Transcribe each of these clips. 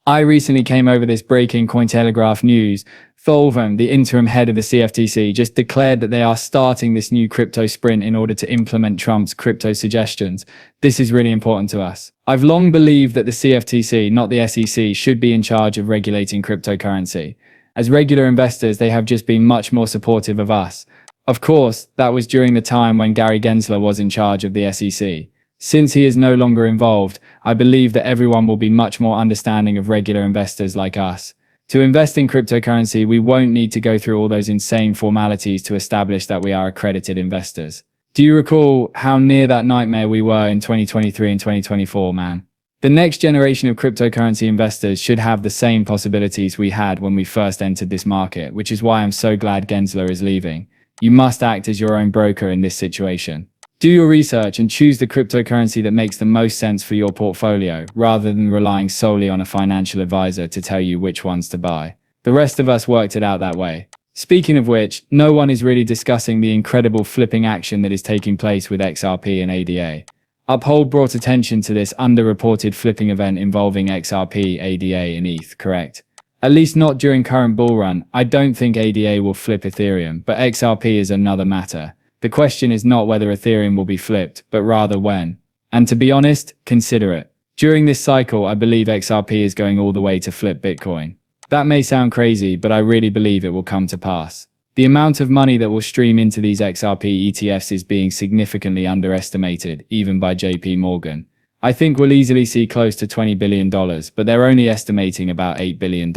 I recently came over this breaking Cointelegraph news. Tholvum, the interim head of the CFTC, just declared that they are starting this new crypto sprint in order to implement Trump's crypto suggestions. This is really important to us. I've long believed that the CFTC, not the SEC, should be in charge of regulating cryptocurrency. As regular investors, they have just been much more supportive of us. Of course, that was during the time when Gary Gensler was in charge of the SEC. Since he is no longer involved, I believe that everyone will be much more understanding of regular investors like us. To invest in cryptocurrency, we won't need to go through all those insane formalities to establish that we are accredited investors. Do you recall how near that nightmare we were in 2023 and 2024, man? The next generation of cryptocurrency investors should have the same possibilities we had when we first entered this market, which is why I'm so glad Gensler is leaving. You must act as your own broker in this situation. Do your research and choose the cryptocurrency that makes the most sense for your portfolio, rather than relying solely on a financial advisor to tell you which ones to buy. The rest of us worked it out that way. Speaking of which, no one is really discussing the incredible flipping action that is taking place with XRP and ADA. Uphold brought attention to this underreported flipping event involving XRP, ADA, and ETH, correct? At least not during current bull run. I don't think ADA will flip Ethereum, but XRP is another matter. The question is not whether Ethereum will be flipped, but rather when. And to be honest, consider it. During this cycle, I believe XRP is going all the way to flip Bitcoin. That may sound crazy, but I really believe it will come to pass. The amount of money that will stream into these XRP ETFs is being significantly underestimated, even by JP Morgan. I think we'll easily see close to $20 billion, but they're only estimating about $8 billion.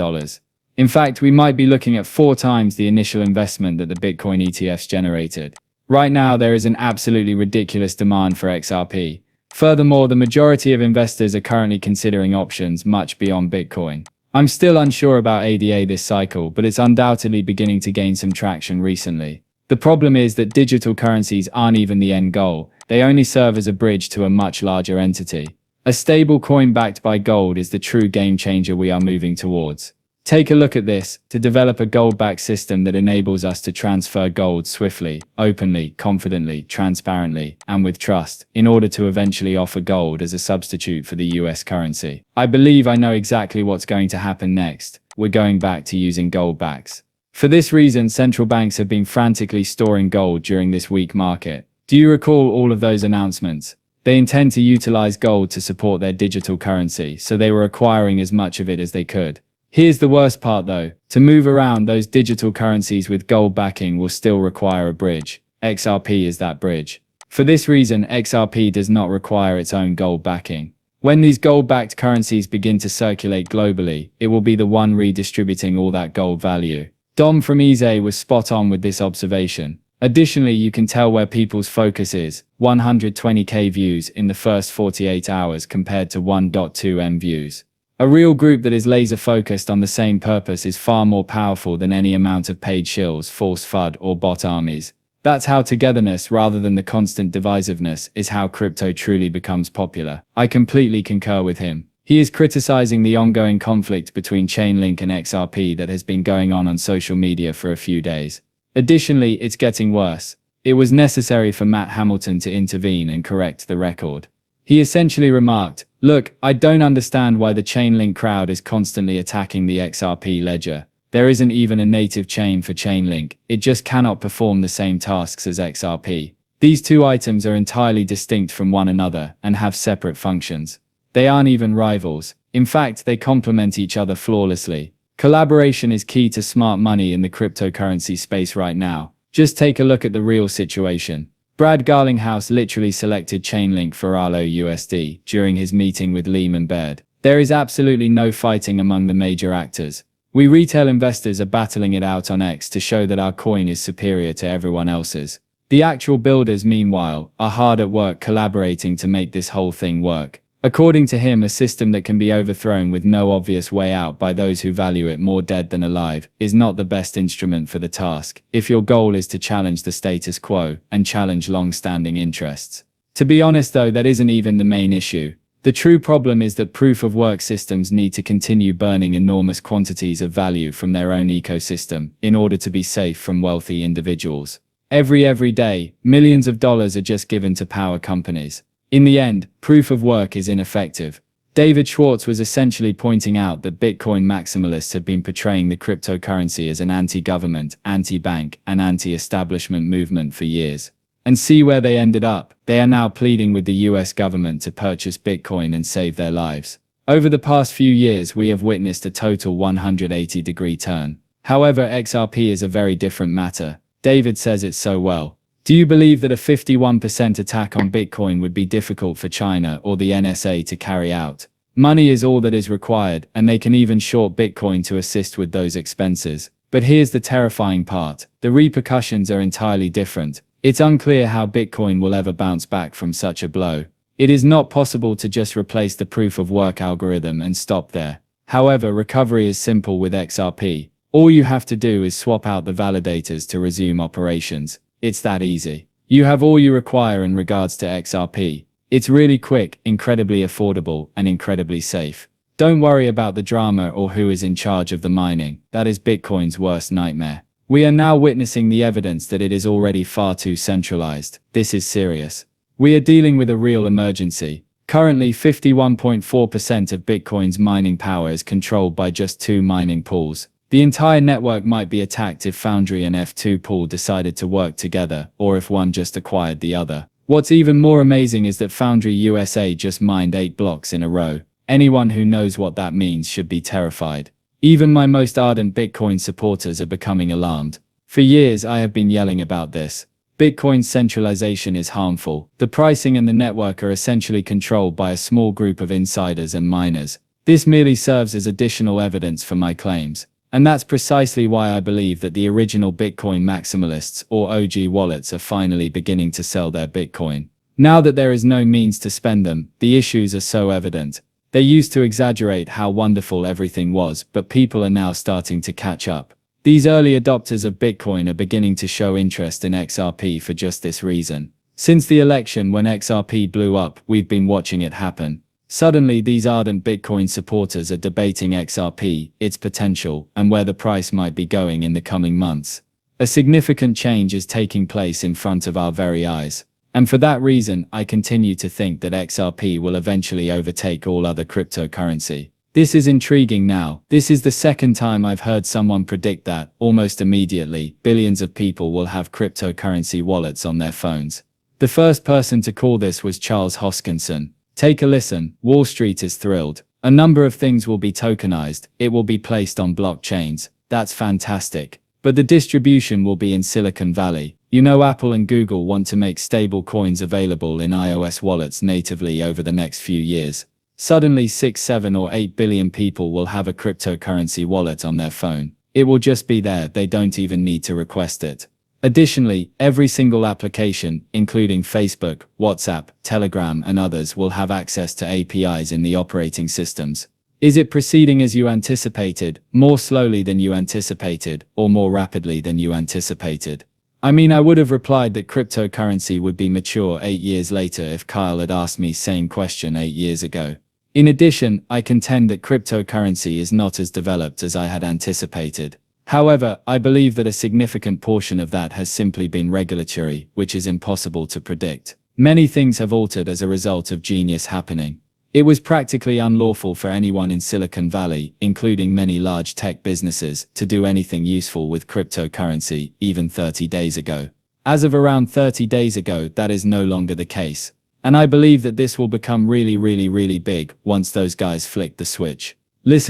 In fact, we might be looking at 4 times the initial investment that the Bitcoin ETFs generated. Right now, there is an absolutely ridiculous demand for XRP. Furthermore, the majority of investors are currently considering options much beyond Bitcoin. I'm still unsure about ADA this cycle, but it's undoubtedly beginning to gain some traction recently. The problem is that digital currencies aren't even the end goal. They only serve as a bridge to a much larger entity. A stable coin backed by gold is the true game changer we are moving towards. Take a look at this. To develop a gold-backed system that enables us to transfer gold swiftly, openly, confidently, transparently, and with trust, in order to eventually offer gold as a substitute for the US currency. I believe I know exactly what's going to happen next. We're going back to using gold backs. For this reason, central banks have been frantically storing gold during this weak market. Do you recall all of those announcements? They intend to utilize gold to support their digital currency, so they were acquiring as much of it as they could. Here's the worst part though. To move around those digital currencies with gold backing will still require a bridge. XRP is that bridge. For this reason, XRP does not require its own gold backing. When these gold-backed currencies begin to circulate globally, it will be the one redistributing all that gold value. Dom from Easy was spot on with this observation. Additionally, you can tell where people's focus is. 120k views in the first 48 hours compared to 1.2 M views. A real group that is laser-focused on the same purpose is far more powerful than any amount of paid shills, false FUD, or bot armies. That's how togetherness, rather than the constant divisiveness, is how crypto truly becomes popular. I completely concur with him. He is criticizing the ongoing conflict between Chainlink and XRP that has been going on social media for a few days. Additionally, it's getting worse. It was necessary for Matt Hamilton to intervene and correct the record. He essentially remarked, "Look, I don't understand why the Chainlink crowd is constantly attacking the XRP ledger. There isn't even a native chain for Chainlink. It just cannot perform the same tasks as XRP. These two items are entirely distinct from one another and have separate functions. They aren't even rivals. In fact, they complement each other flawlessly. Collaboration is key to smart money in the cryptocurrency space right now. Just take a look at the real situation." Brad Garlinghouse literally selected Chainlink for Arlo USD during his meeting with Lehman Baird. There is absolutely no fighting among the major actors. We retail investors are battling it out on X to show that our coin is superior to everyone else's. The actual builders, meanwhile, are hard at work collaborating to make this whole thing work. According to him, a system that can be overthrown with no obvious way out by those who value it more dead than alive is not the best instrument for the task, if your goal is to challenge the status quo and challenge long-standing interests. To be honest though, that isn't even the main issue. The true problem is that proof-of-work systems need to continue burning enormous quantities of value from their own ecosystem in order to be safe from wealthy individuals. Every day, millions of dollars are just given to power companies. In the end, proof of work is ineffective. David Schwartz was essentially pointing out that Bitcoin maximalists have been portraying the cryptocurrency as an anti-government, anti-bank, and anti-establishment movement for years. And see where they ended up. They are now pleading with the US government to purchase Bitcoin and save their lives. Over the past few years, we have witnessed a total 180-degree turn. However, XRP is a very different matter. David says it so well. Do you believe that a 51% attack on Bitcoin would be difficult for China or the NSA to carry out? Money is all that is required, and they can even short Bitcoin to assist with those expenses. But here's the terrifying part. The repercussions are entirely different. It's unclear how Bitcoin will ever bounce back from such a blow. It is not possible to just replace the proof of work algorithm and stop there. However, recovery is simple with XRP. All you have to do is swap out the validators to resume operations. It's that easy. You have all you require in regards to XRP. It's really quick, incredibly affordable, and incredibly safe. Don't worry about the drama or who is in charge of the mining. That is Bitcoin's worst nightmare. We are now witnessing the evidence that it is already far too centralized. This is serious. We are dealing with a real emergency. Currently, 51.4% of Bitcoin's mining power is controlled by just 2 mining pools. The entire network might be attacked if Foundry and F2 pool decided to work together, or if one just acquired the other. What's even more amazing is that Foundry USA just mined 8 blocks in a row. Anyone who knows what that means should be terrified. Even my most ardent Bitcoin supporters are becoming alarmed. For years I have been yelling about this. Bitcoin's centralization is harmful. The pricing and the network are essentially controlled by a small group of insiders and miners. This merely serves as additional evidence for my claims. And that's precisely why I believe that the original Bitcoin maximalists, or OG wallets, are finally beginning to sell their Bitcoin. Now that there is no means to spend them, the issues are so evident. They used to exaggerate how wonderful everything was, but people are now starting to catch up. These early adopters of Bitcoin are beginning to show interest in XRP for just this reason. Since the election when XRP blew up, we've been watching it happen. Suddenly, these ardent Bitcoin supporters are debating XRP, its potential, and where the price might be going in the coming months. A significant change is taking place in front of our very eyes. And for that reason, I continue to think that XRP will eventually overtake all other cryptocurrency. This is intriguing now. This is the second time I've heard someone predict that, almost immediately, billions of people will have cryptocurrency wallets on their phones. The first person to call this was Charles Hoskinson. Take a listen. Wall Street is thrilled. A number of things will be tokenized. It will be placed on blockchains. That's fantastic. But the distribution will be in Silicon Valley. You know, Apple and Google want to make stable coins available in iOS wallets natively over the next few years. Suddenly 6, 7 or 8 billion people will have a cryptocurrency wallet on their phone. It will just be there. They don't even need to request it. Additionally, every single application, including Facebook, WhatsApp, Telegram, and others, will have access to APIs in the operating systems. Is it proceeding as you anticipated, more slowly than you anticipated, or more rapidly than you anticipated? I mean, I would have replied that cryptocurrency would be mature 8 years later if Kyle had asked me same question 8 years ago. In addition, I contend that cryptocurrency is not as developed as I had anticipated. However, I believe that a significant portion of that has simply been regulatory, which is impossible to predict. Many things have altered as a result of genius happening. It was practically unlawful for anyone in Silicon Valley, including many large tech businesses, to do anything useful with cryptocurrency, even 30 days ago. As of around 30 days ago, that is no longer the case. And I believe that this will become really big once those guys flick the switch. Listen.